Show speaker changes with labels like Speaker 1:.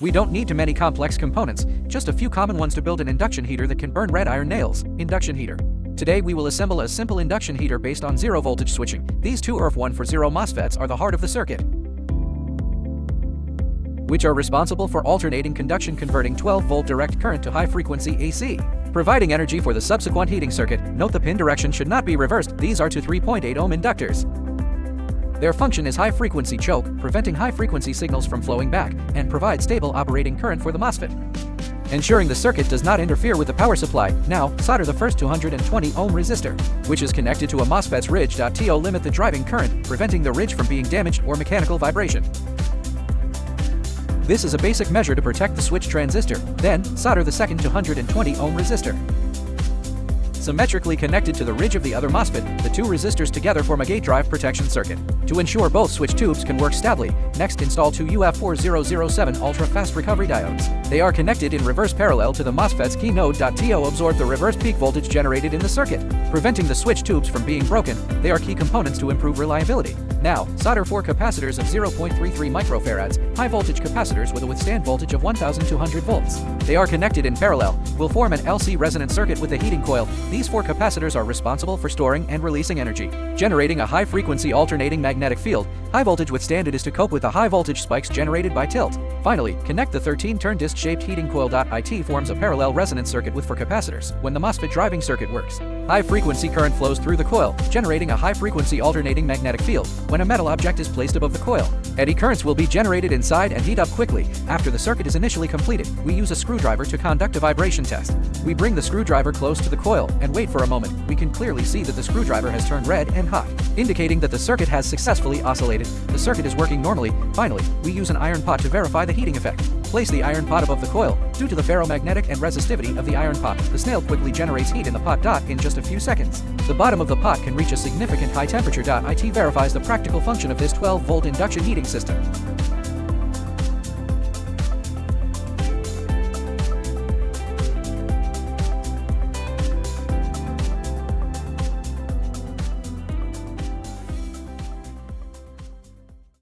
Speaker 1: We don't need too many complex components, just a few common ones to build an induction heater that can burn red iron nails. Induction heater. Today we will assemble a simple induction heater based on zero voltage switching. These two ERF 140 MOSFETs are the heart of the circuit, which are responsible for alternating conduction converting 12-volt direct current to high-frequency AC, providing energy for the subsequent heating circuit. Note the pin direction should not be reversed. These are to 3.8 ohm inductors. Their function is high-frequency choke, preventing high-frequency signals from flowing back, and provide stable operating current for the MOSFET, ensuring the circuit does not interfere with the power supply. Now, solder the first 220 ohm resistor, which is connected to a MOSFET's ridge. To limit the driving current, preventing the ridge from being damaged or mechanical vibration. This is a basic measure to protect the switch transistor. Then, solder the second 220 ohm resistor, symmetrically connected to the ridge of the other MOSFET. The two resistors together form a gate drive protection circuit. To ensure both switch tubes can work stably, next install two UF4007 ultra-fast recovery diodes. They are connected in reverse parallel to the MOSFET's key node. To absorb the reverse peak voltage generated in the circuit, preventing the switch tubes from being broken. They are key components to improve reliability. Now, solder 4 capacitors of 0.33 microfarads, high-voltage capacitors with a withstand voltage of 1200 volts. They are connected in parallel, will form an LC resonant circuit with a heating coil. These 4 capacitors are responsible for storing and releasing energy, generating a high-frequency alternating magnetic field. High-voltage withstand is to cope with the high-voltage spikes generated by tilt. Finally, connect the 13-turn disc-shaped heating coil. It forms a parallel resonance circuit with 4 capacitors. When the MOSFET driving circuit works, high-frequency current flows through the coil, generating a high-frequency alternating magnetic field. When a metal object is placed above the coil, eddy currents will be generated inside and heat up quickly. After the circuit is initially completed, we use a screwdriver to conduct a vibration test. We bring the screwdriver close to the coil and wait for a moment. We can clearly see that the screwdriver has turned red and hot, indicating that the circuit has successfully oscillated. The circuit is working normally. Finally, we use an iron pot to verify the heating effect. Place the iron pot above the coil. Due to the ferromagnetic and resistivity of the iron pot, the snail quickly generates heat in the pot. In just a few seconds, the bottom of the pot can reach a significant high temperature. It verifies the practical function of this 12-volt induction heating system.